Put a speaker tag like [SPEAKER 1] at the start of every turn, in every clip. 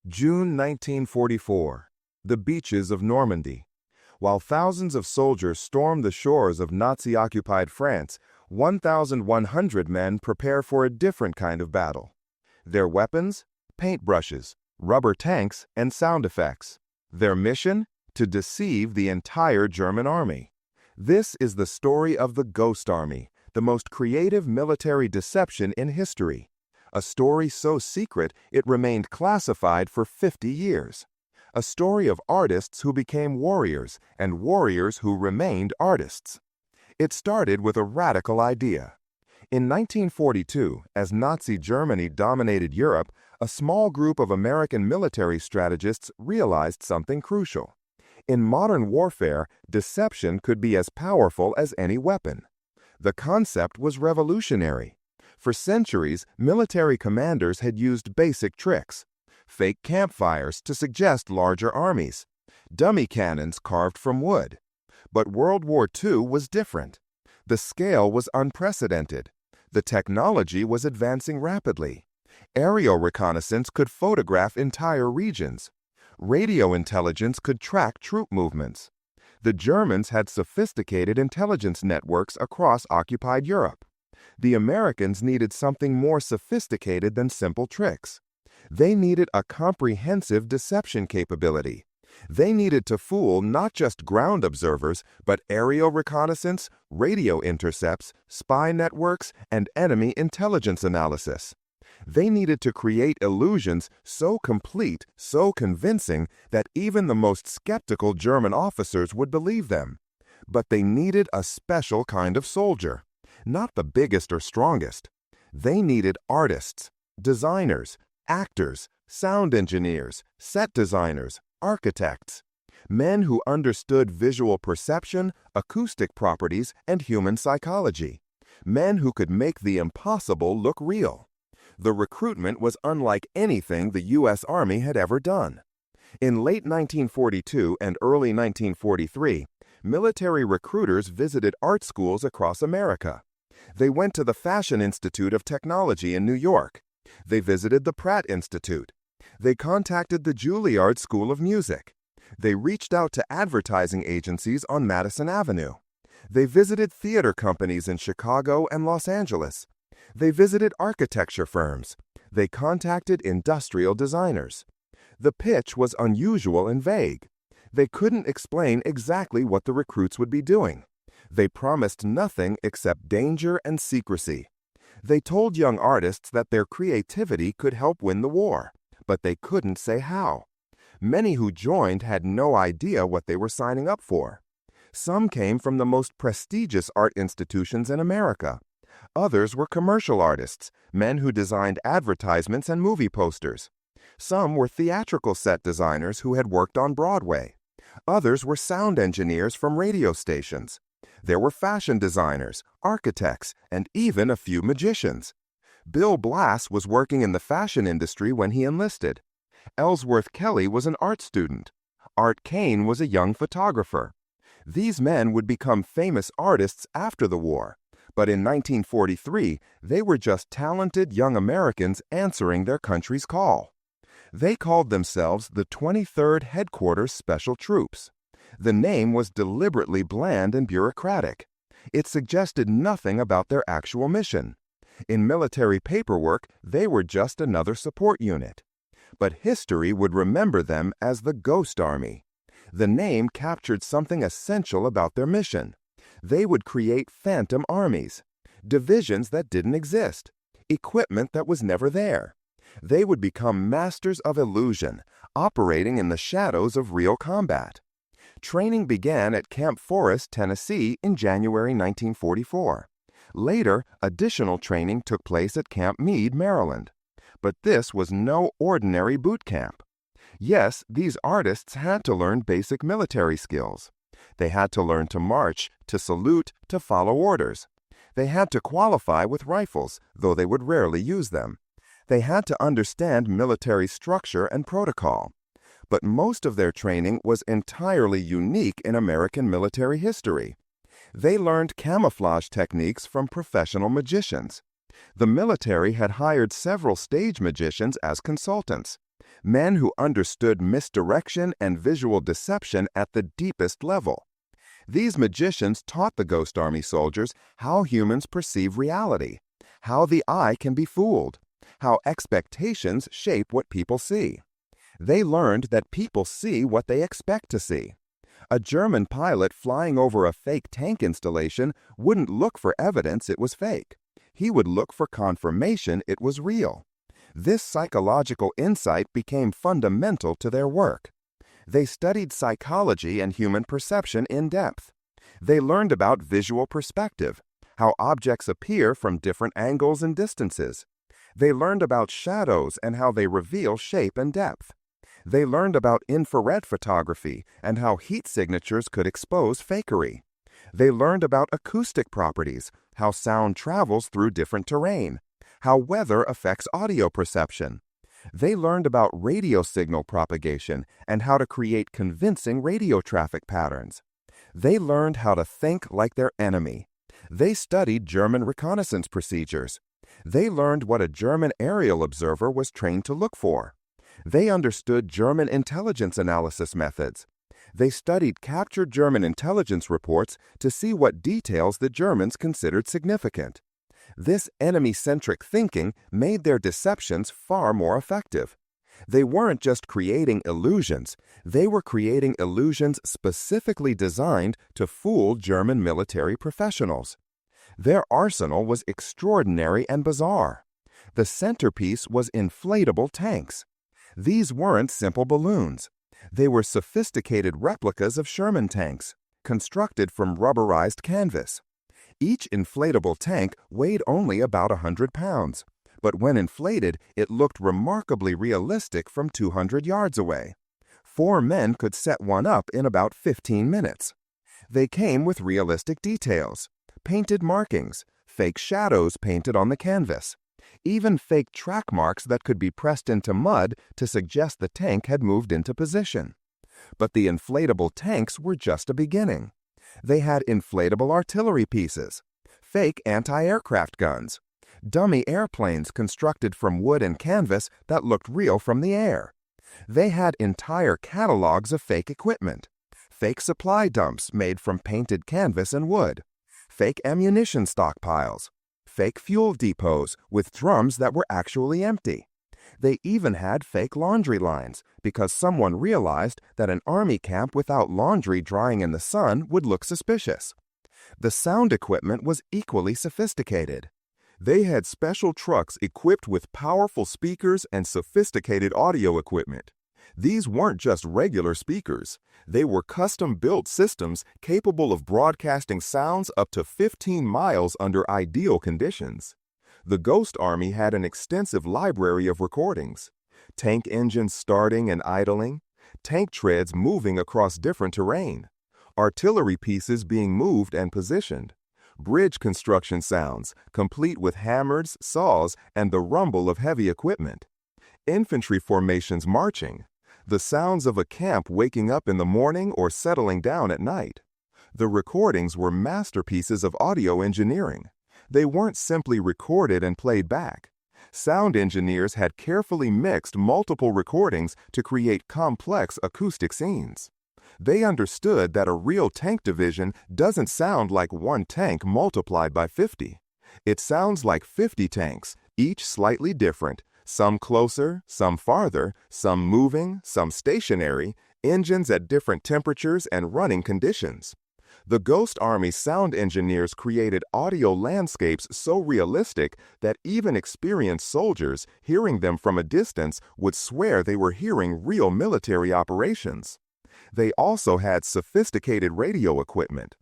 [SPEAKER 1] June 1944. The beaches of Normandy. While thousands of soldiers storm the shores of Nazi-occupied France, 1,100 men prepare for a different kind of battle. Their weapons? Paintbrushes, rubber tanks, and sound effects. Their mission? To deceive the entire German army. This is the story of the Ghost Army, the most creative military deception in history. A story so secret it remained classified for 50 years. A story of artists who became warriors and warriors who remained artists. It started with a radical idea. In 1942, as Nazi Germany dominated Europe, a small group of American military strategists realized something crucial. In modern warfare, deception could be as powerful as any weapon. The concept was revolutionary. For centuries, military commanders had used basic tricks. Fake campfires to suggest larger armies. Dummy cannons carved from wood. But World War II was different. The scale was unprecedented. The technology was advancing rapidly. Aerial reconnaissance could photograph entire regions. Radio intelligence could track troop movements. The Germans had sophisticated intelligence networks across occupied Europe. The Americans needed something more sophisticated than simple tricks. They needed a comprehensive deception capability. They needed to fool not just ground observers, but aerial reconnaissance, radio intercepts, spy networks, and enemy intelligence analysis. They needed to create illusions so complete, so convincing, that even the most skeptical German officers would believe them. But they needed a special kind of soldier. Not the biggest or strongest. They needed artists, designers, actors, sound engineers, set designers, architects. Men who understood visual perception, acoustic properties, and human psychology. Men who could make the impossible look real. The recruitment was unlike anything the U.S. Army had ever done. In late 1942 and early 1943, military recruiters visited art schools across America. They went to the Fashion Institute of Technology in New York. They visited the Pratt Institute. They contacted the Juilliard School of Music. They reached out to advertising agencies on Madison Avenue. They visited theater companies in Chicago and Los Angeles. They visited architecture firms. They contacted industrial designers. The pitch was unusual and vague. They couldn't explain exactly what the recruits would be doing. They promised nothing except danger and secrecy. They told young artists that their creativity could help win the war, but they couldn't say how. Many who joined had no idea what they were signing up for. Some came from the most prestigious art institutions in America. Others were commercial artists, men who designed advertisements and movie posters. Some were theatrical set designers who had worked on Broadway. Others were sound engineers from radio stations. There were fashion designers, architects, and even a few magicians. Bill Blass was working in the fashion industry when he enlisted. Ellsworth Kelly was an art student. Art Kane was a young photographer. These men would become famous artists after the war, but in 1943, they were just talented young Americans answering their country's call. They called themselves the 23rd Headquarters Special Troops. The name was deliberately bland and bureaucratic. It suggested nothing about their actual mission. In military paperwork, they were just another support unit. But history would remember them as the Ghost Army. The name captured something essential about their mission. They would create phantom armies, divisions that didn't exist, equipment that was never there. They would become masters of illusion, operating in the shadows of real combat. Training began at Camp Forest, Tennessee in January 1944. Later, additional training took place at Camp Meade, Maryland. But this was no ordinary boot camp. Yes, these artists had to learn basic military skills. They had to learn to march, to salute, to follow orders. They had to qualify with rifles, though they would rarely use them. They had to understand military structure and protocol. But most of their training was entirely unique in American military history. They learned camouflage techniques from professional magicians. The military had hired several stage magicians as consultants. Men who understood misdirection and visual deception at the deepest level. These magicians taught the Ghost Army soldiers how humans perceive reality, how the eye can be fooled, how expectations shape what people see. They learned that people see what they expect to see. A German pilot flying over a fake tank installation wouldn't look for evidence it was fake. He would look for confirmation it was real. This psychological insight became fundamental to their work. They studied psychology and human perception in depth. They learned about visual perspective, how objects appear from different angles and distances. They learned about shadows and how they reveal shape and depth. They learned about infrared photography and how heat signatures could expose fakery. They learned about acoustic properties, how sound travels through different terrain, how weather affects audio perception. They learned about radio signal propagation and how to create convincing radio traffic patterns. They learned how to think like their enemy. They studied German reconnaissance procedures. They learned what a German aerial observer was trained to look for. They understood German intelligence analysis methods. They studied captured German intelligence reports to see what details the Germans considered significant. This enemy-centric thinking made their deceptions far more effective. They weren't just creating illusions, they were creating illusions specifically designed to fool German military professionals. Their arsenal was extraordinary and bizarre. The centerpiece was inflatable tanks. These weren't simple balloons. They were sophisticated replicas of Sherman tanks, constructed from rubberized canvas. Each inflatable tank weighed only about 100 pounds, but when inflated, it looked remarkably realistic from 200 yards away. 4 men could set one up in about 15 minutes. They came with realistic details, painted markings, fake shadows painted on the canvas, even fake track marks that could be pressed into mud to suggest the tank had moved into position. But the inflatable tanks were just a beginning. They had inflatable artillery pieces, fake anti-aircraft guns, dummy airplanes constructed from wood and canvas that looked real from the air. They had entire catalogs of fake equipment, fake supply dumps made from painted canvas and wood, fake ammunition stockpiles, fake fuel depots with drums that were actually empty. They even had fake laundry lines because someone realized that an army camp without laundry drying in the sun would look suspicious. The sound equipment was equally sophisticated. They had special trucks equipped with powerful speakers and sophisticated audio equipment. These weren't just regular speakers. They were custom-built systems capable of broadcasting sounds up to 15 miles under ideal conditions. The Ghost Army had an extensive library of recordings. Tank engines starting and idling, tank treads moving across different terrain, artillery pieces being moved and positioned, bridge construction sounds, complete with hammers, saws, and the rumble of heavy equipment, infantry formations marching, the sounds of a camp waking up in the morning or settling down at night. The recordings were masterpieces of audio engineering. They weren't simply recorded and played back. Sound engineers had carefully mixed multiple recordings to create complex acoustic scenes. They understood that a real tank division doesn't sound like one tank multiplied by 50. It sounds like 50 tanks, each slightly different, some closer, some farther, some moving, some stationary, engines at different temperatures and running conditions. The Ghost Army sound engineers created audio landscapes so realistic that even experienced soldiers, hearing them from a distance, would swear they were hearing real military operations. They also had sophisticated radio equipment.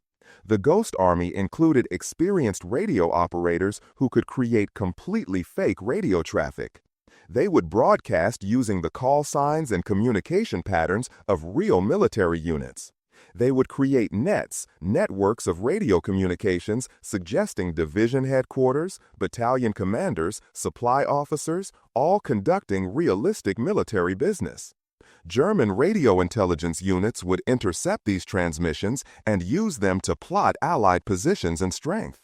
[SPEAKER 1] The Ghost Army included experienced radio operators who could create completely fake radio traffic. They would broadcast using the call signs and communication patterns of real military units. They would create networks of radio communications suggesting division headquarters, battalion commanders, supply officers, all conducting realistic military business. German radio intelligence units would intercept these transmissions and use them to plot Allied positions and strength.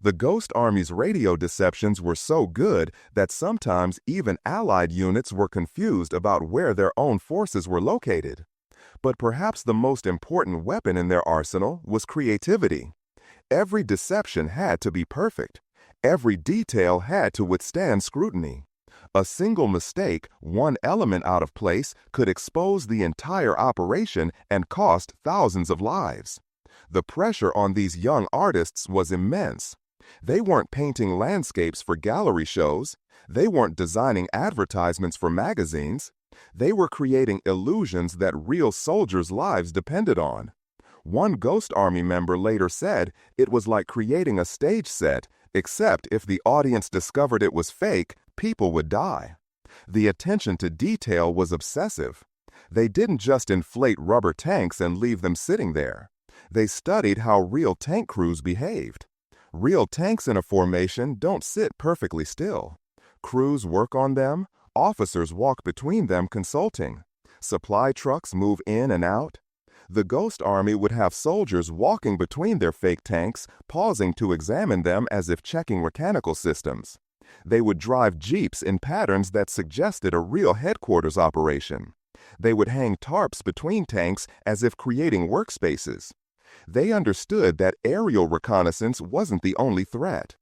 [SPEAKER 1] The Ghost Army's radio deceptions were so good that sometimes even Allied units were confused about where their own forces were located. But perhaps the most important weapon in their arsenal was creativity. Every deception had to be perfect. Every detail had to withstand scrutiny. A single mistake, one element out of place, could expose the entire operation and cost thousands of lives. The pressure on these young artists was immense. They weren't painting landscapes for gallery shows. They weren't designing advertisements for magazines. They were creating illusions that real soldiers' lives depended on. One Ghost Army member later said it was like creating a stage set, except if the audience discovered it was fake, people would die. The attention to detail was obsessive. They didn't just inflate rubber tanks and leave them sitting there. They studied how real tank crews behaved. Real tanks in a formation don't sit perfectly still. Crews work on them. Officers walk between them consulting. Supply trucks move in and out. The Ghost Army would have soldiers walking between their fake tanks, pausing to examine them as if checking mechanical systems. They would drive jeeps in patterns that suggested a real headquarters operation. They would hang tarps between tanks as if creating workspaces. They understood that aerial reconnaissance wasn't the only threat.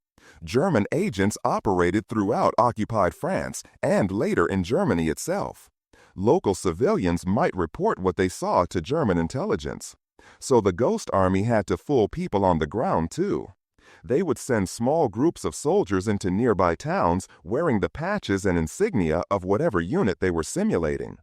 [SPEAKER 1] German agents operated throughout occupied France and later in Germany itself. Local civilians might report what they saw to German intelligence. So the Ghost Army had to fool people on the ground too. They would send small groups of soldiers into nearby towns wearing the patches and insignia of whatever unit they were simulating.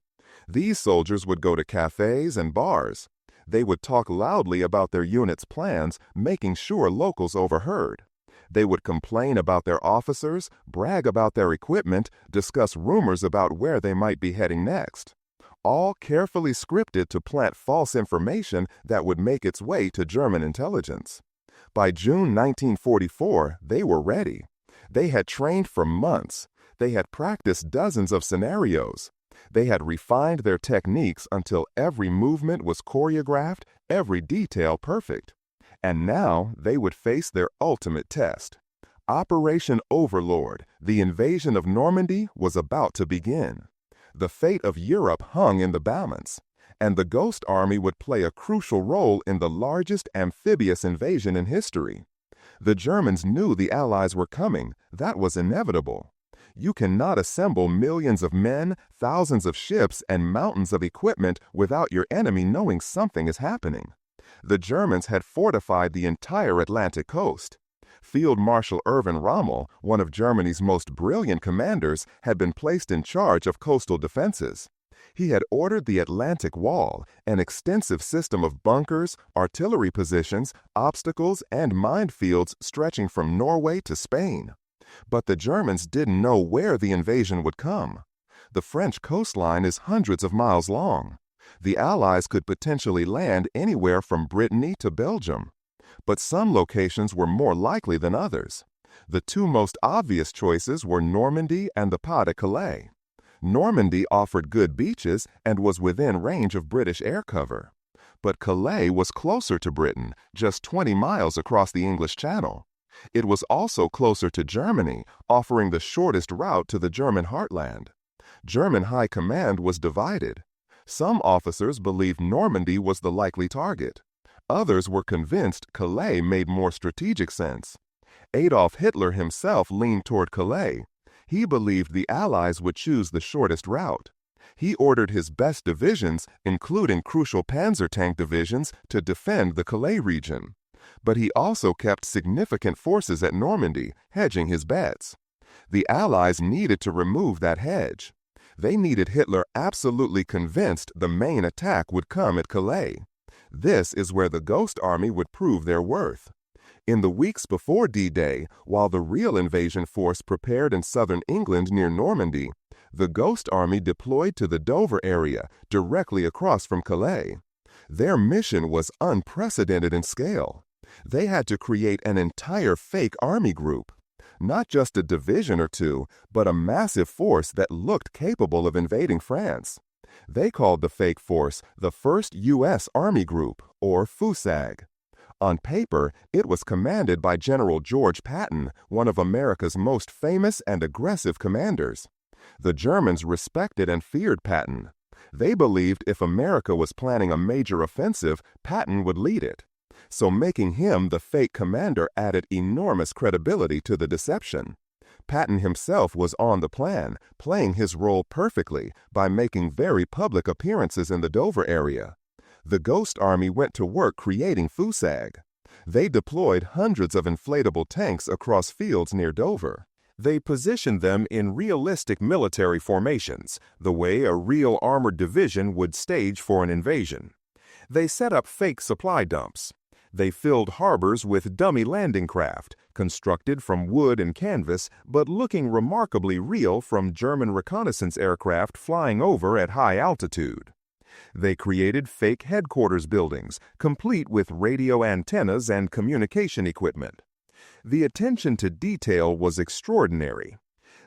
[SPEAKER 1] These soldiers would go to cafes and bars. They would talk loudly about their unit's plans, making sure locals overheard. They would complain about their officers, brag about their equipment, discuss rumors about where they might be heading next. All carefully scripted to plant false information that would make its way to German intelligence. By June 1944, they were ready. They had trained for months. They had practiced dozens of scenarios. They had refined their techniques until every movement was choreographed, every detail perfect. And now they would face their ultimate test. Operation Overlord, the invasion of Normandy, was about to begin. The fate of Europe hung in the balance, and the Ghost Army would play a crucial role in the largest amphibious invasion in history. The Germans knew the Allies were coming. That was inevitable. You cannot assemble millions of men, thousands of ships, and mountains of equipment without your enemy knowing something is happening. The Germans had fortified the entire Atlantic coast. Field Marshal Erwin Rommel, one of Germany's most brilliant commanders, had been placed in charge of coastal defenses. He had ordered the Atlantic Wall, an extensive system of bunkers, artillery positions, obstacles, and minefields stretching from Norway to Spain. But the Germans didn't know where the invasion would come. The French coastline is hundreds of miles long. The Allies could potentially land anywhere from Brittany to Belgium. But some locations were more likely than others. The two most obvious choices were Normandy and the Pas de Calais. Normandy offered good beaches and was within range of British air cover. But Calais was closer to Britain, just 20 miles across the English Channel. It was also closer to Germany, offering the shortest route to the German heartland. German high command was divided. Some officers believed Normandy was the likely target. Others were convinced Calais made more strategic sense. Adolf Hitler himself leaned toward Calais. He believed the Allies would choose the shortest route. He ordered his best divisions, including crucial panzer tank divisions, to defend the Calais region. But he also kept significant forces at Normandy, hedging his bets. The Allies needed to remove that hedge. They needed Hitler absolutely convinced the main attack would come at Calais. This is where the Ghost Army would prove their worth. In the weeks before D-Day, while the real invasion force prepared in southern England near Normandy, the Ghost Army deployed to the Dover area, directly across from Calais. Their mission was unprecedented in scale. They had to create an entire fake army group. Not just a division or two, but a massive force that looked capable of invading France. They called the fake force the 1st U.S. Army Group, or FUSAG. On paper, it was commanded by General George Patton, one of America's most famous and aggressive commanders. The Germans respected and feared Patton. They believed if America was planning a major offensive, Patton would lead it. So making him the fake commander added enormous credibility to the deception. Patton himself was on the plan, playing his role perfectly by making very public appearances in the Dover area. The Ghost Army went to work creating FUSAG. They deployed hundreds of inflatable tanks across fields near Dover. They positioned them in realistic military formations, the way a real armored division would stage for an invasion. They set up fake supply dumps. They filled harbors with dummy landing craft, constructed from wood and canvas, but looking remarkably real from German reconnaissance aircraft flying over at high altitude. They created fake headquarters buildings, complete with radio antennas and communication equipment. The attention to detail was extraordinary.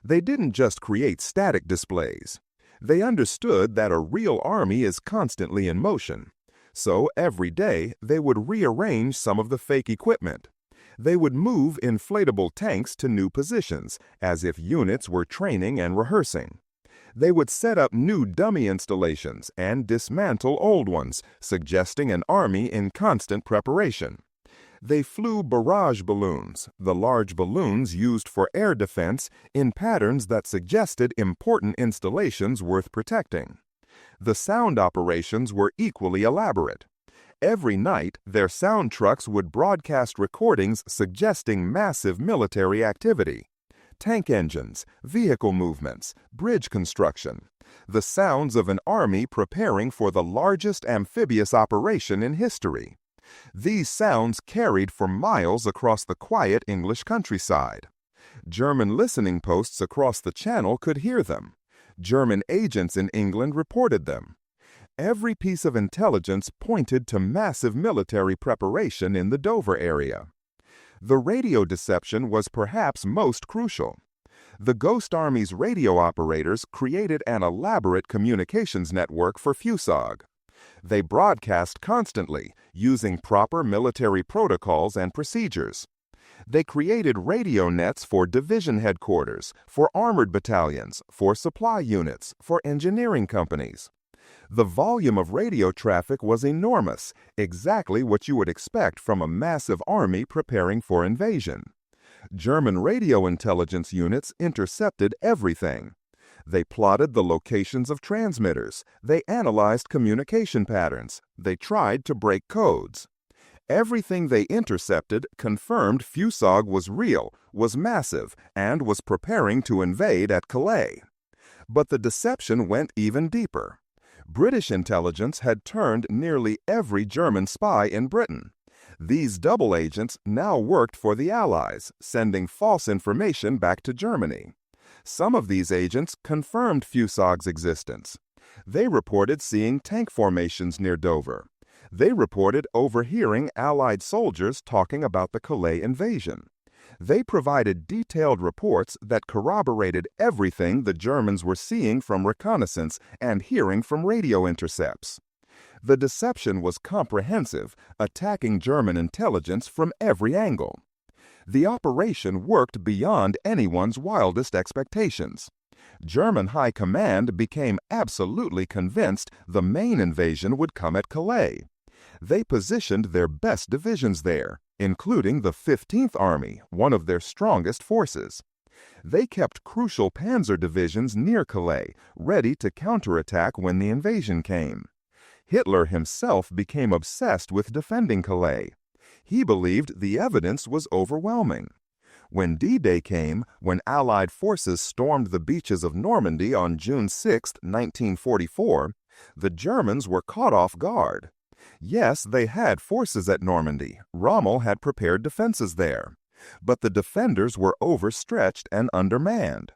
[SPEAKER 1] They didn't just create static displays. They understood that a real army is constantly in motion. So every day, they would rearrange some of the fake equipment. They would move inflatable tanks to new positions, as if units were training and rehearsing. They would set up new dummy installations and dismantle old ones, suggesting an army in constant preparation. They flew barrage balloons, the large balloons used for air defense, in patterns that suggested important installations worth protecting. The sound operations were equally elaborate. Every night, their sound trucks would broadcast recordings suggesting massive military activity. Tank engines, vehicle movements, bridge construction. The sounds of an army preparing for the largest amphibious operation in history. These sounds carried for miles across the quiet English countryside. German listening posts across the channel could hear them. German agents in England reported them. Every piece of intelligence pointed to massive military preparation in the Dover area. The radio deception was perhaps most crucial. The Ghost Army's radio operators created an elaborate communications network for FUSAG. They broadcast constantly, using proper military protocols and procedures. They created radio nets for division headquarters, for armored battalions, for supply units, for engineering companies. The volume of radio traffic was enormous, exactly what you would expect from a massive army preparing for invasion. German radio intelligence units intercepted everything. They plotted the locations of transmitters. They analyzed communication patterns. They tried to break codes. Everything they intercepted confirmed FUSAG was real, was massive, and was preparing to invade at Calais. But the deception went even deeper. British intelligence had turned nearly every German spy in Britain. These double agents now worked for the Allies, sending false information back to Germany. Some of these agents confirmed FUSAG's existence. They reported seeing tank formations near Dover. They reported overhearing Allied soldiers talking about the Calais invasion. They provided detailed reports that corroborated everything the Germans were seeing from reconnaissance and hearing from radio intercepts. The deception was comprehensive, attacking German intelligence from every angle. The operation worked beyond anyone's wildest expectations. German high command became absolutely convinced the main invasion would come at Calais. They positioned their best divisions there, including the 15th Army, one of their strongest forces. They kept crucial panzer divisions near Calais, ready to counterattack when the invasion came. Hitler himself became obsessed with defending Calais. He believed the evidence was overwhelming. When D-Day came, when Allied forces stormed the beaches of Normandy on June 6, 1944, the Germans were caught off guard. Yes, they had forces at Normandy. Rommel had prepared defenses there. But the defenders were overstretched and undermanned.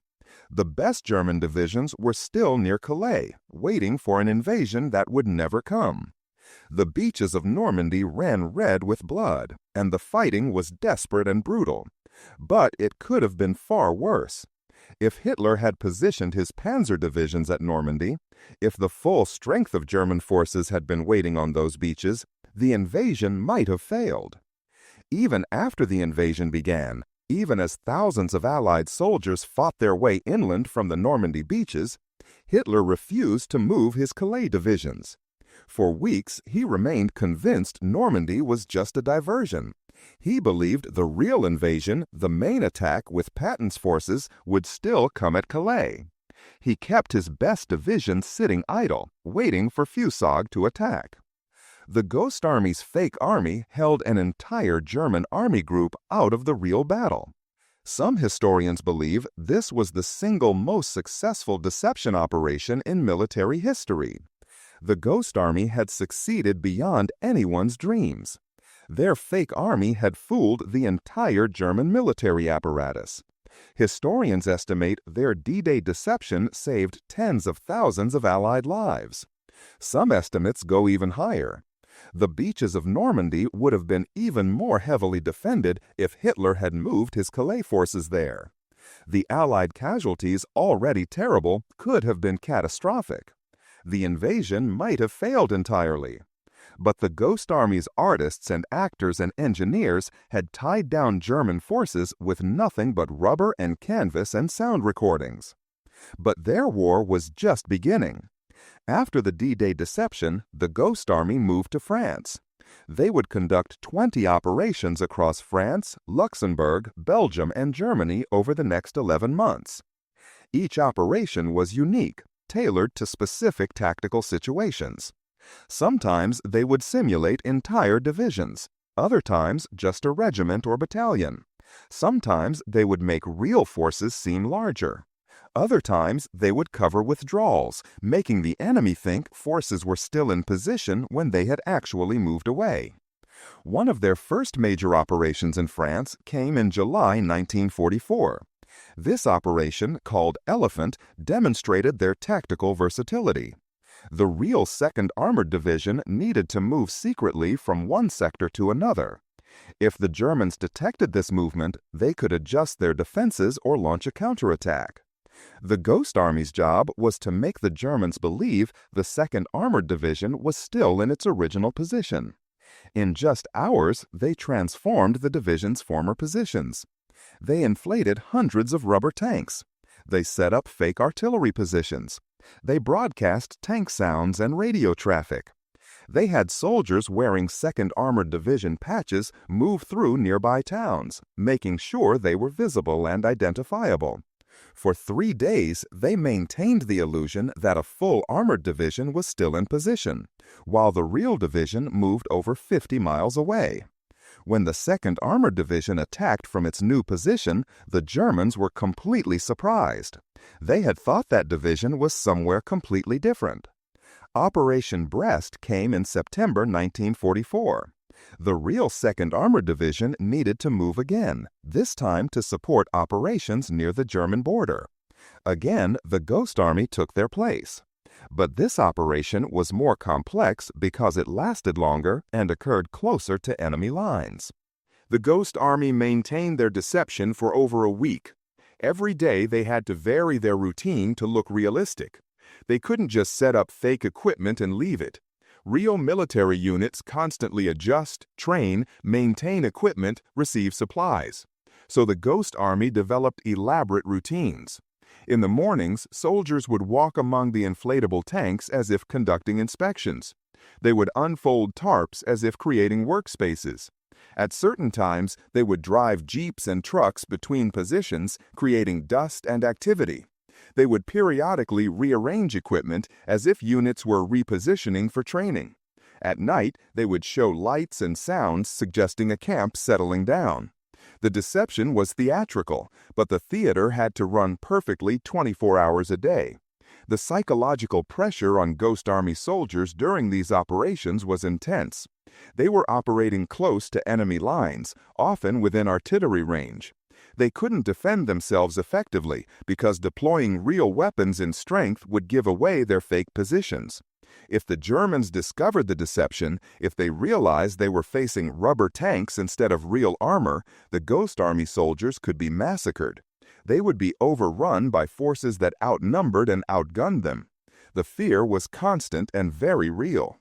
[SPEAKER 1] The best German divisions were still near Calais, waiting for an invasion that would never come. The beaches of Normandy ran red with blood, and the fighting was desperate and brutal. But it could have been far worse. If Hitler had positioned his panzer divisions at Normandy, if the full strength of German forces had been waiting on those beaches, the invasion might have failed. Even after the invasion began, even as thousands of Allied soldiers fought their way inland from the Normandy beaches, Hitler refused to move his Calais divisions. For weeks, he remained convinced Normandy was just a diversion. He believed the real invasion, the main attack with Patton's forces, would still come at Calais. He kept his best division sitting idle, waiting for Fusog to attack. The Ghost Army's fake army held an entire German army group out of the real battle. Some historians believe this was the single most successful deception operation in military history. The Ghost Army had succeeded beyond anyone's dreams. Their fake army had fooled the entire German military apparatus. Historians estimate their D-Day deception saved tens of thousands of Allied lives. Some estimates go even higher. The beaches of Normandy would have been even more heavily defended if Hitler had moved his Calais forces there. The Allied casualties, already terrible, could have been catastrophic. The invasion might have failed entirely. But the Ghost Army's artists and actors and engineers had tied down German forces with nothing but rubber and canvas and sound recordings. But their war was just beginning. After the D-Day deception, the Ghost Army moved to France. They would conduct 20 operations across France, Luxembourg, Belgium, and Germany over the next 11 months. Each operation was unique, tailored to specific tactical situations. Sometimes they would simulate entire divisions, other times just a regiment or battalion. Sometimes they would make real forces seem larger. Other times they would cover withdrawals, making the enemy think forces were still in position when they had actually moved away. One of their first major operations in France came in July 1944. This operation, called Elephant, demonstrated their tactical versatility. The real 2nd Armored Division needed to move secretly from one sector to another. If the Germans detected this movement, they could adjust their defenses or launch a counterattack. The Ghost Army's job was to make the Germans believe the 2nd Armored Division was still in its original position. In just hours, they transformed the division's former positions. They inflated hundreds of rubber tanks. They set up fake artillery positions. They broadcast tank sounds and radio traffic. They had soldiers wearing 2nd Armored Division patches move through nearby towns, making sure they were visible and identifiable. For 3 days, they maintained the illusion that a full armored division was still in position, while the real division moved over 50 miles away. When the 2nd Armored Division attacked from its new position, the Germans were completely surprised. They had thought that division was somewhere completely different. Operation Brest came in September 1944. The real 2nd Armored Division needed to move again, this time to support operations near the German border. Again, the Ghost Army took their place. But this operation was more complex because it lasted longer and occurred closer to enemy lines. The Ghost Army maintained their deception for over a week. Every day they had to vary their routine to look realistic. They couldn't just set up fake equipment and leave it. Real military units constantly adjust, train, maintain equipment, receive supplies. So the Ghost Army developed elaborate routines. In the mornings, soldiers would walk among the inflatable tanks as if conducting inspections. They would unfold tarps as if creating workspaces. At certain times, they would drive jeeps and trucks between positions, creating dust and activity. They would periodically rearrange equipment as if units were repositioning for training. At night, they would show lights and sounds suggesting a camp settling down. The deception was theatrical, but the theater had to run perfectly 24 hours a day. The psychological pressure on Ghost Army soldiers during these operations was intense. They were operating close to enemy lines, often within artillery range. They couldn't defend themselves effectively because deploying real weapons in strength would give away their fake positions. If the Germans discovered the deception, if they realized they were facing rubber tanks instead of real armor, the Ghost Army soldiers could be massacred. They would be overrun by forces that outnumbered and outgunned them. The fear was constant and very real.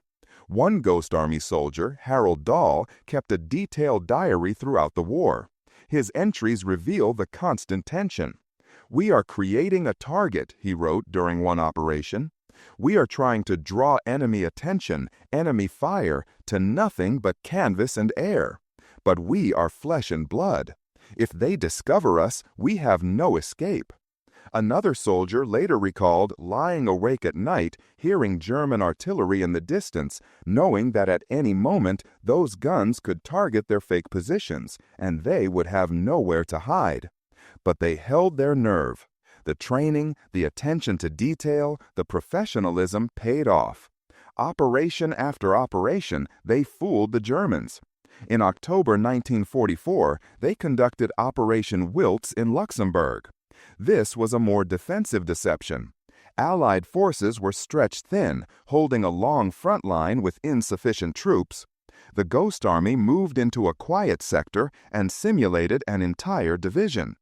[SPEAKER 1] One Ghost Army soldier, Harold Dahl, kept a detailed diary throughout the war. His entries reveal the constant tension. "We are creating a target," he wrote during one operation. "We are trying to draw enemy attention, enemy fire, to nothing but canvas and air. But we are flesh and blood. If they discover us, we have no escape." Another soldier later recalled lying awake at night, hearing German artillery in the distance, knowing that at any moment those guns could target their fake positions, and they would have nowhere to hide. But they held their nerve. The training, the attention to detail, the professionalism paid off. Operation after operation, they fooled the Germans. In October 1944, they conducted Operation Wiltz in Luxembourg. This was a more defensive deception. Allied forces were stretched thin, holding a long front line with insufficient troops. The Ghost Army moved into a quiet sector and simulated an entire division.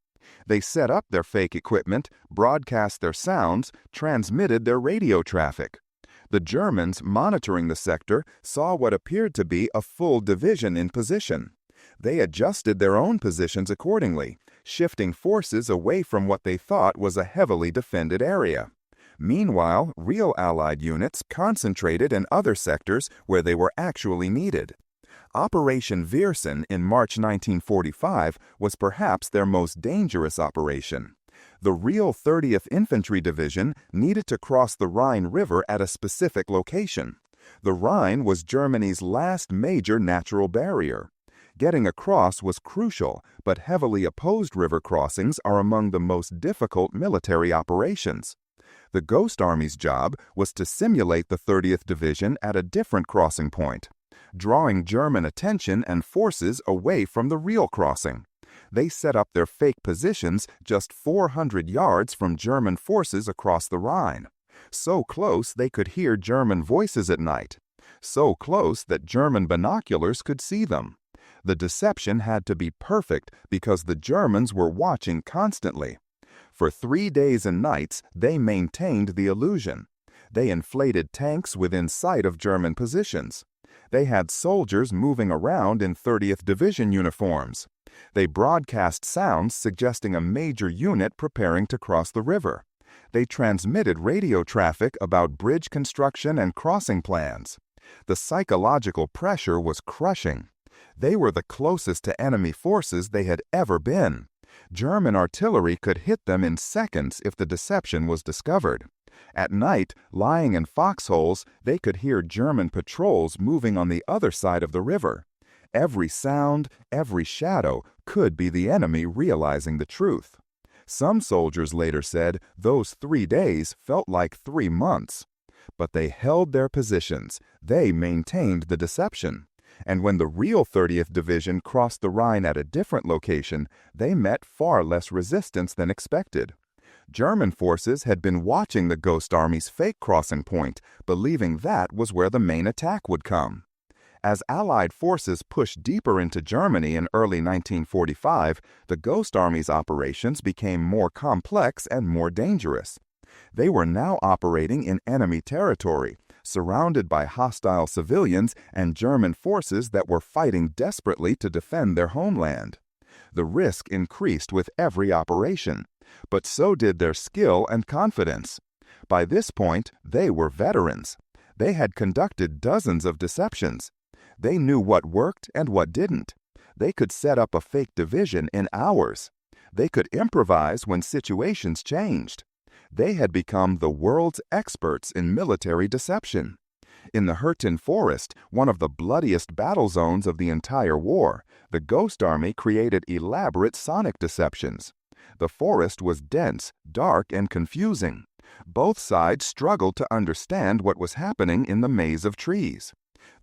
[SPEAKER 1] They set up their fake equipment, broadcast their sounds, transmitted their radio traffic. The Germans, monitoring the sector, saw what appeared to be a full division in position. They adjusted their own positions accordingly, shifting forces away from what they thought was a heavily defended area. Meanwhile, real Allied units concentrated in other sectors where they were actually needed. Operation Viersen in March 1945 was perhaps their most dangerous operation. The real 30th Infantry Division needed to cross the Rhine River at a specific location. The Rhine was Germany's last major natural barrier. Getting across was crucial, but heavily opposed river crossings are among the most difficult military operations. The Ghost Army's job was to simulate the 30th Division at a different crossing point, drawing German attention and forces away from the real crossing. They set up their fake positions just 400 yards from German forces across the Rhine. So close they could hear German voices at night. So close that German binoculars could see them. The deception had to be perfect because the Germans were watching constantly. For 3 days and nights, they maintained the illusion. They inflated tanks within sight of German positions. They had soldiers moving around in 30th Division uniforms. They broadcast sounds suggesting a major unit preparing to cross the river. They transmitted radio traffic about bridge construction and crossing plans. The psychological pressure was crushing. They were the closest to enemy forces they had ever been. German artillery could hit them in seconds if the deception was discovered. At night, lying in foxholes, they could hear German patrols moving on the other side of the river. Every sound, every shadow could be the enemy realizing the truth. Some soldiers later said those 3 days felt like 3 months. But they held their positions. They maintained the deception. And when the real 30th Division crossed the Rhine at a different location, they met far less resistance than expected. German forces had been watching the Ghost Army's fake crossing point, believing that was where the main attack would come. As Allied forces pushed deeper into Germany in early 1945, the Ghost Army's operations became more complex and more dangerous. They were now operating in enemy territory, surrounded by hostile civilians and German forces that were fighting desperately to defend their homeland. The risk increased with every operation, but so did their skill and confidence. By this point, they were veterans. They had conducted dozens of deceptions. They knew what worked and what didn't. They could set up a fake division in hours. They could improvise when situations changed. They had become the world's experts in military deception. In the Hürten Forest, one of the bloodiest battle zones of the entire war, the Ghost Army created elaborate sonic deceptions. The forest was dense, dark, and confusing. Both sides struggled to understand what was happening in the maze of trees.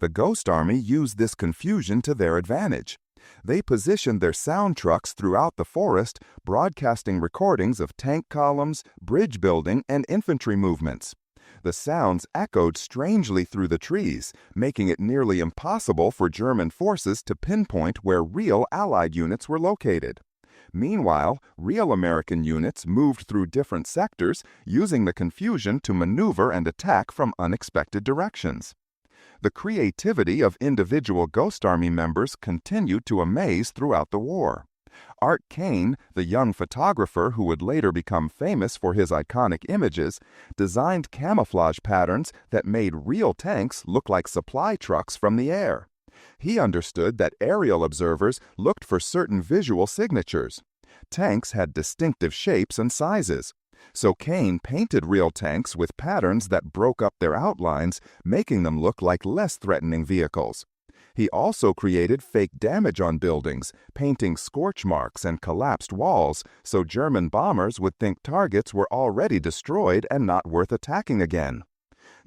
[SPEAKER 1] The Ghost Army used this confusion to their advantage. They positioned their sound trucks throughout the forest, broadcasting recordings of tank columns, bridge building, and infantry movements. The sounds echoed strangely through the trees, making it nearly impossible for German forces to pinpoint where real Allied units were located. Meanwhile, real American units moved through different sectors, using the confusion to maneuver and attack from unexpected directions. The creativity of individual Ghost Army members continued to amaze throughout the war. Art Kane, the young photographer who would later become famous for his iconic images, designed camouflage patterns that made real tanks look like supply trucks from the air. He understood that aerial observers looked for certain visual signatures. Tanks had distinctive shapes and sizes. So Kane painted real tanks with patterns that broke up their outlines, making them look like less threatening vehicles. He also created fake damage on buildings, painting scorch marks and collapsed walls so German bombers would think targets were already destroyed and not worth attacking again.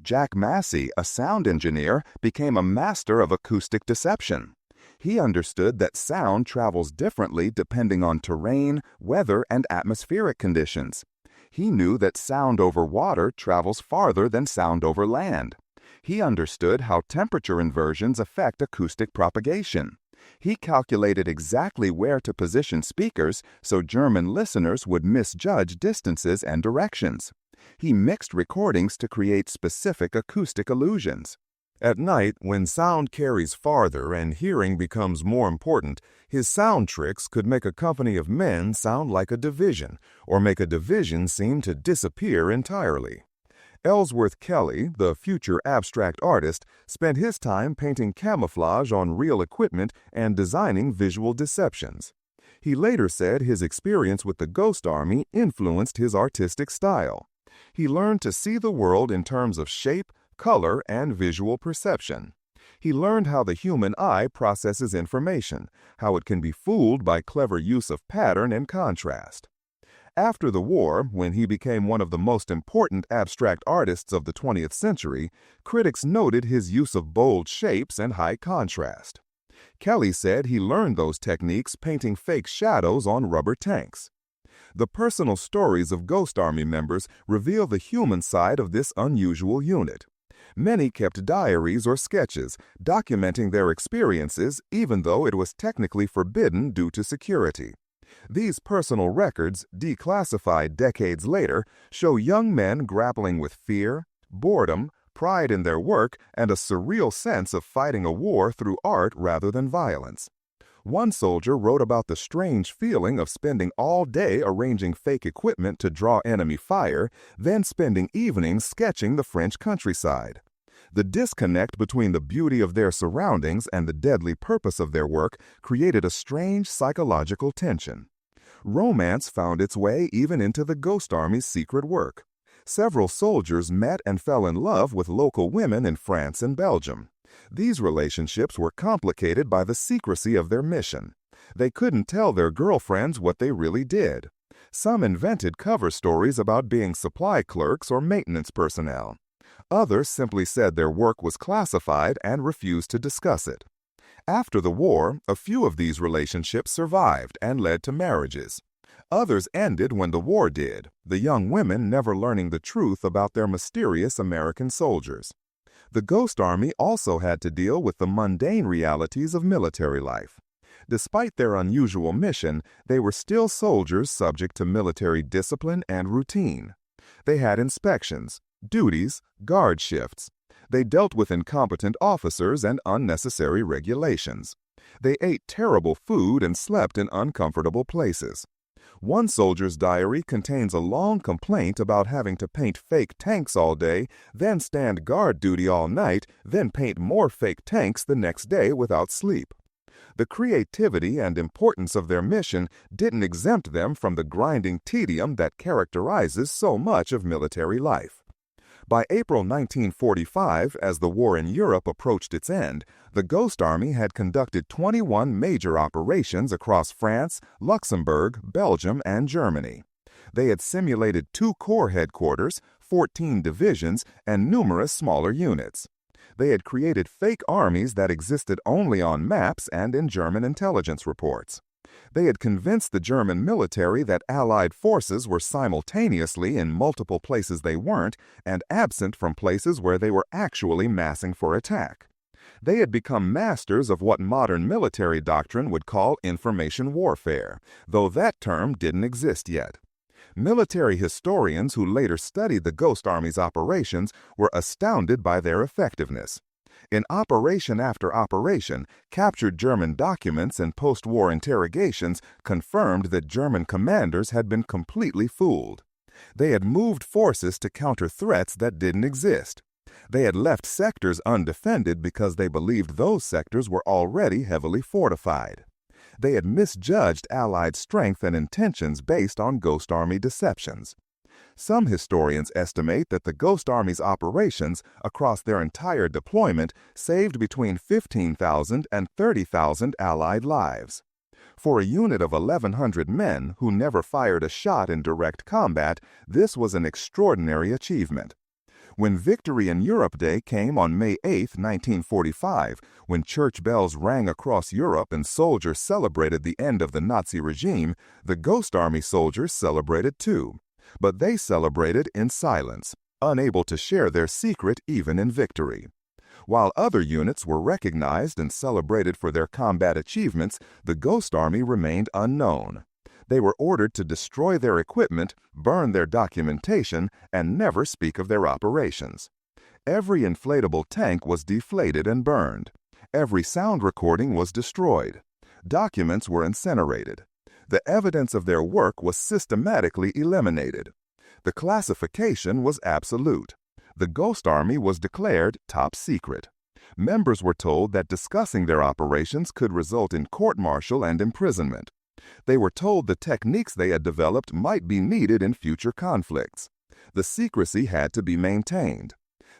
[SPEAKER 1] Jack Massey, a sound engineer, became a master of acoustic deception. He understood that sound travels differently depending on terrain, weather, and atmospheric conditions. He knew that sound over water travels farther than sound over land. He understood how temperature inversions affect acoustic propagation. He calculated exactly where to position speakers so German listeners would misjudge distances and directions. He mixed recordings to create specific acoustic illusions. At night, when sound carries farther and hearing becomes more important, his sound tricks could make a company of men sound like a division, or make a division seem to disappear entirely. Ellsworth Kelly, the future abstract artist, spent his time painting camouflage on real equipment and designing visual deceptions. He later said his experience with the Ghost Army influenced his artistic style. He learned to see the world in terms of shape, color, and visual perception. He learned how the human eye processes information, how it can be fooled by clever use of pattern and contrast. After the war, when he became one of the most important abstract artists of the 20th century, critics noted his use of bold shapes and high contrast. Kelly said he learned those techniques painting fake shadows on rubber tanks. The personal stories of Ghost Army members reveal the human side of this unusual unit. Many kept diaries or sketches, documenting their experiences even though it was technically forbidden due to security. These personal records, declassified decades later, show young men grappling with fear, boredom, pride in their work, and a surreal sense of fighting a war through art rather than violence. One soldier wrote about the strange feeling of spending all day arranging fake equipment to draw enemy fire, then spending evenings sketching the French countryside. The disconnect between the beauty of their surroundings and the deadly purpose of their work created a strange psychological tension. Romance found its way even into the Ghost Army's secret work. Several soldiers met and fell in love with local women in France and Belgium. These relationships were complicated by the secrecy of their mission. They couldn't tell their girlfriends what they really did. Some invented cover stories about being supply clerks or maintenance personnel. Others simply said their work was classified and refused to discuss it. After the war, a few of these relationships survived and led to marriages. Others ended when the war did, the young women never learning the truth about their mysterious American soldiers. The Ghost Army also had to deal with the mundane realities of military life. Despite their unusual mission, they were still soldiers subject to military discipline and routine. They had inspections, duties, guard shifts. They dealt with incompetent officers and unnecessary regulations. They ate terrible food and slept in uncomfortable places. One soldier's diary contains a long complaint about having to paint fake tanks all day, then stand guard duty all night, then paint more fake tanks the next day without sleep. The creativity and importance of their mission didn't exempt them from the grinding tedium that characterizes so much of military life. By April 1945, as the war in Europe approached its end, the Ghost Army had conducted 21 major operations across France, Luxembourg, Belgium, and Germany. They had simulated 2 corps headquarters, 14 divisions, and numerous smaller units. They had created fake armies that existed only on maps and in German intelligence reports. They had convinced the German military that Allied forces were simultaneously in multiple places they weren't and absent from places where they were actually massing for attack. They had become masters of what modern military doctrine would call information warfare, though that term didn't exist yet. Military historians who later studied the Ghost Army's operations were astounded by their effectiveness. In operation after operation, captured German documents and post-war interrogations confirmed that German commanders had been completely fooled. They had moved forces to counter threats that didn't exist. They had left sectors undefended because they believed those sectors were already heavily fortified. They had misjudged Allied strength and intentions based on Ghost Army deceptions. Some historians estimate that the Ghost Army's operations across their entire deployment saved between 15,000 and 30,000 Allied lives. For a unit of 1,100 men who never fired a shot in direct combat, this was an extraordinary achievement. When Victory in Europe Day came on May 8, 1945, when church bells rang across Europe and soldiers celebrated the end of the Nazi regime, the Ghost Army soldiers celebrated too. But they celebrated in silence, unable to share their secret even in victory. While other units were recognized and celebrated for their combat achievements, the Ghost Army remained unknown. They were ordered to destroy their equipment, burn their documentation, and never speak of their operations. Every inflatable tank was deflated and burned. Every sound recording was destroyed. Documents were incinerated. The evidence of their work was systematically eliminated. The classification was absolute. The Ghost Army was declared top secret. Members were told that discussing their operations could result in court-martial and imprisonment. They were told the techniques they had developed might be needed in future conflicts. The secrecy had to be maintained.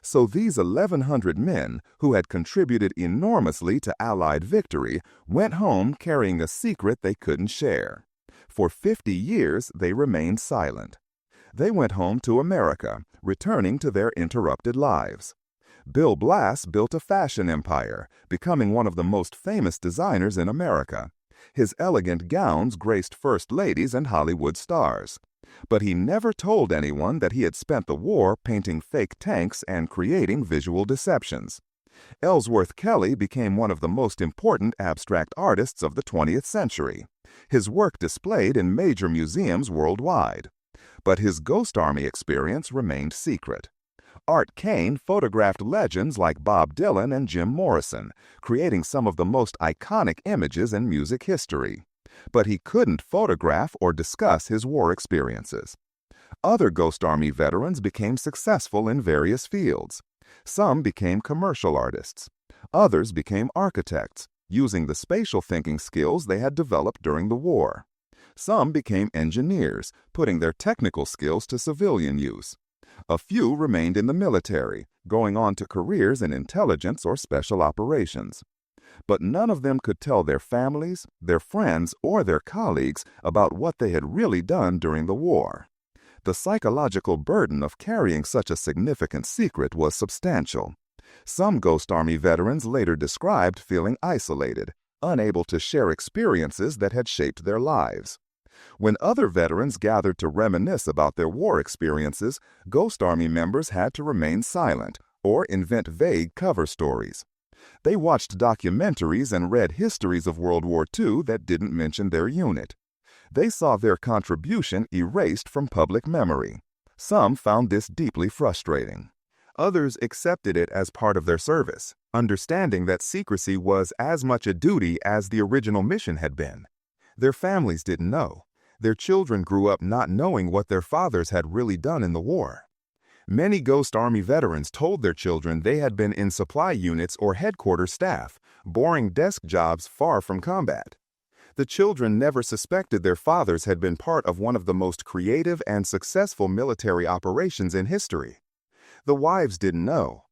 [SPEAKER 1] So these 1,100 men, who had contributed enormously to Allied victory, went home carrying a secret they couldn't share. For 50 years, they remained silent. They went home to America, returning to their interrupted lives. Bill Blass built a fashion empire, becoming one of the most famous designers in America. His elegant gowns graced first ladies and Hollywood stars. But he never told anyone that he had spent the war painting fake tanks and creating visual deceptions. Ellsworth Kelly became one of the most important abstract artists of the 20th century. His work displayed in major museums worldwide. But his Ghost Army experience remained secret. Art Kane photographed legends like Bob Dylan and Jim Morrison, creating some of the most iconic images in music history. But he couldn't photograph or discuss his war experiences. Other Ghost Army veterans became successful in various fields. Some became commercial artists. Others became architects, using the spatial thinking skills they had developed during the war. Some became engineers, putting their technical skills to civilian use. A few remained in the military, going on to careers in intelligence or special operations. But none of them could tell their families, their friends, or their colleagues about what they had really done during the war. The psychological burden of carrying such a significant secret was substantial. Some Ghost Army veterans later described feeling isolated, unable to share experiences that had shaped their lives. When other veterans gathered to reminisce about their war experiences, Ghost Army members had to remain silent or invent vague cover stories. They watched documentaries and read histories of World War II that didn't mention their unit. They saw their contribution erased from public memory. Some found this deeply frustrating. Others accepted it as part of their service, understanding that secrecy was as much a duty as the original mission had been. Their families didn't know. Their children grew up not knowing what their fathers had really done in the war. Many Ghost Army veterans told their children they had been in supply units or headquarters staff, boring desk jobs far from combat. The children never suspected their fathers had been part of one of the most creative and successful military operations in history. The wives didn't know.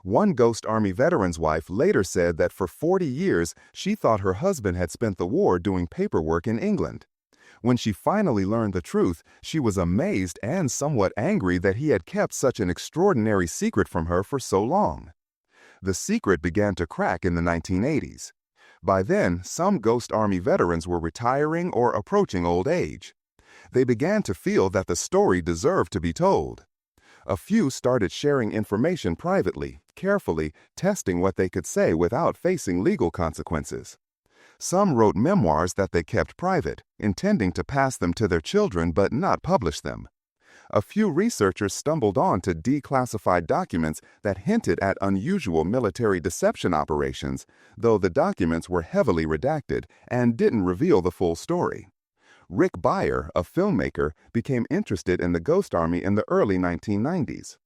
[SPEAKER 1] One Ghost Army veteran's wife later said that for 40 years she thought her husband had spent the war doing paperwork in England. When she finally learned the truth, she was amazed and somewhat angry that he had kept such an extraordinary secret from her for so long. The secret began to crack in the 1980s. By then, some Ghost Army veterans were retiring or approaching old age. They began to feel that the story deserved to be told. A few started sharing information privately, carefully, testing what they could say without facing legal consequences. Some wrote memoirs that they kept private, intending to pass them to their children but not publish them. A few researchers stumbled onto declassified documents that hinted at unusual military deception operations, though the documents were heavily redacted and didn't reveal the full story. Rick Beyer, a filmmaker, became interested in the Ghost Army in the early 1990s.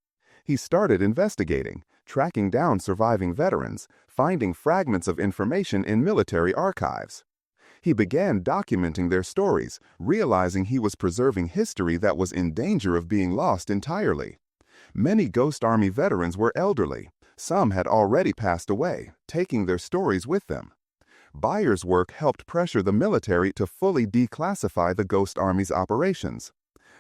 [SPEAKER 1] He started investigating, tracking down surviving veterans, finding fragments of information in military archives. He began documenting their stories, realizing he was preserving history that was in danger of being lost entirely. Many Ghost Army veterans were elderly. Some had already passed away, taking their stories with them. Beyer's work helped pressure the military to fully declassify the Ghost Army's operations.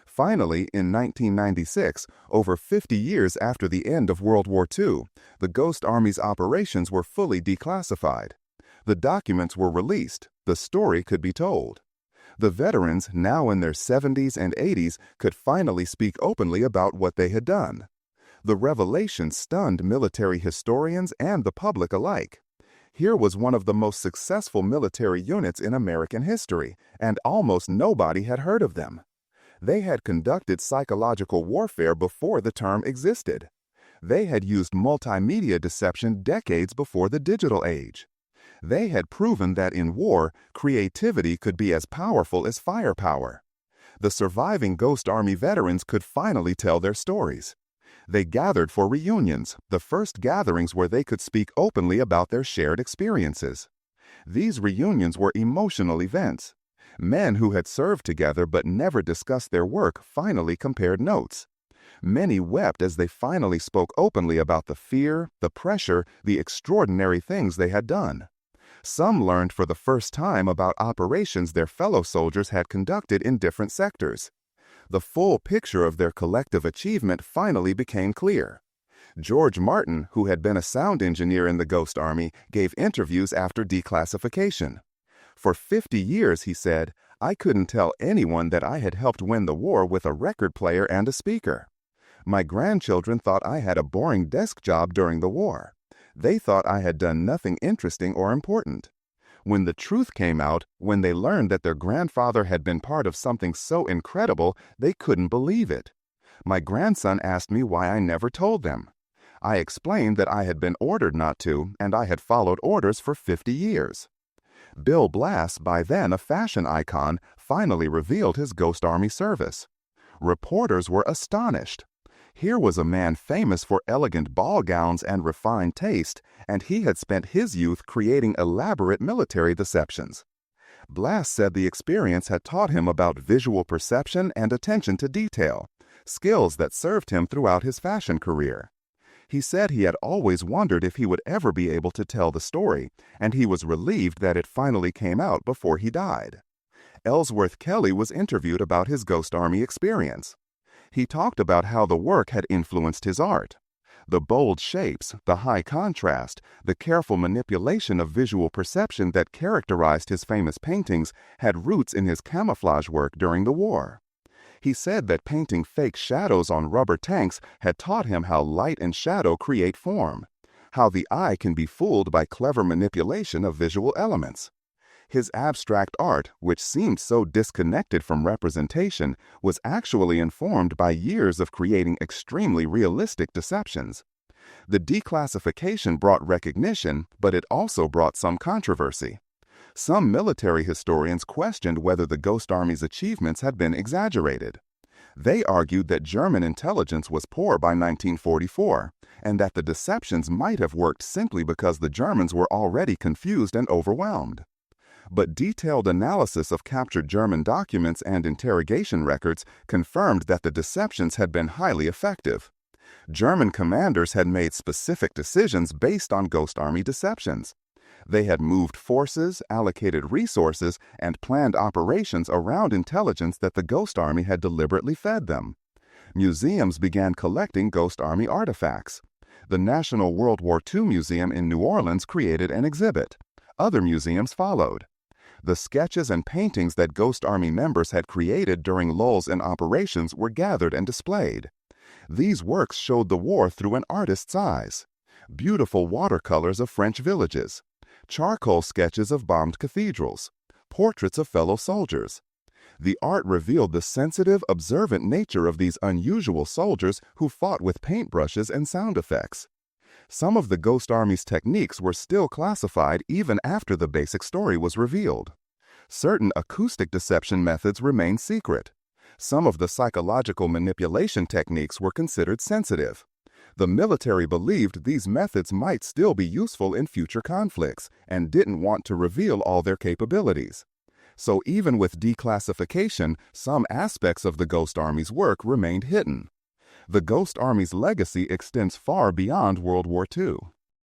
[SPEAKER 1] Finally, in 1996, over 50 years after the end of World War II, the Ghost Army's operations were fully declassified. The documents were released. The story could be told. The veterans, now in their 70s and 80s, could finally speak openly about what they had done. The revelation stunned military historians and the public alike. Here was one of the most successful military units in American history, and almost nobody had heard of them. They had conducted psychological warfare before the term existed. They had used multimedia deception decades before the digital age. They had proven that in war, creativity could be as powerful as firepower. The surviving Ghost Army veterans could finally tell their stories. They gathered for reunions, the first gatherings where they could speak openly about their shared experiences. These reunions were emotional events. Men who had served together but never discussed their work finally compared notes. Many wept as they finally spoke openly about the fear, the pressure, the extraordinary things they had done. Some learned for the first time about operations their fellow soldiers had conducted in different sectors. The full picture of their collective achievement finally became clear. George Martin, who had been a sound engineer in the Ghost Army, gave interviews after declassification. For 50 years, he said, I couldn't tell anyone that I had helped win the war with a record player and a speaker. My grandchildren thought I had a boring desk job during the war. They thought I had done nothing interesting or important. When the truth came out, when they learned that their grandfather had been part of something so incredible, they couldn't believe it. My grandson asked me why I never told them. I explained that I had been ordered not to, and I had followed orders for 50 years. Bill Blass, by then a fashion icon, finally revealed his Ghost Army service. Reporters were astonished. Here was a man famous for elegant ball gowns and refined taste, and he had spent his youth creating elaborate military deceptions. Blass said the experience had taught him about visual perception and attention to detail, skills that served him throughout his fashion career. He said he had always wondered if he would ever be able to tell the story, and he was relieved that it finally came out before he died. Ellsworth Kelly was interviewed about his Ghost Army experience. He talked about how the work had influenced his art. The bold shapes, the high contrast, the careful manipulation of visual perception that characterized his famous paintings had roots in his camouflage work during the war. He said that painting fake shadows on rubber tanks had taught him how light and shadow create form, how the eye can be fooled by clever manipulation of visual elements. His abstract art, which seemed so disconnected from representation, was actually informed by years of creating extremely realistic deceptions. The declassification brought recognition, but it also brought some controversy. Some military historians questioned whether the Ghost Army's achievements had been exaggerated. They argued that German intelligence was poor by 1944, and that the deceptions might have worked simply because the Germans were already confused and overwhelmed. But detailed analysis of captured German documents and interrogation records confirmed that the deceptions had been highly effective. German commanders had made specific decisions based on Ghost Army deceptions. They had moved forces, allocated resources, and planned operations around intelligence that the Ghost Army had deliberately fed them. Museums began collecting Ghost Army artifacts. The National World War II Museum in New Orleans created an exhibit. Other museums followed. The sketches and paintings that Ghost Army members had created during lulls in operations were gathered and displayed. These works showed the war through an artist's eyes. Beautiful watercolors of French villages, charcoal sketches of bombed cathedrals, portraits of fellow soldiers. The art revealed the sensitive, observant nature of these unusual soldiers who fought with paintbrushes and sound effects. Some of the Ghost Army's techniques were still classified even after the basic story was revealed. Certain acoustic deception methods remained secret. Some of the psychological manipulation techniques were considered sensitive. The military believed these methods might still be useful in future conflicts and didn't want to reveal all their capabilities. So even with declassification, some aspects of the Ghost Army's work remained hidden. The Ghost Army's legacy extends far beyond World War II.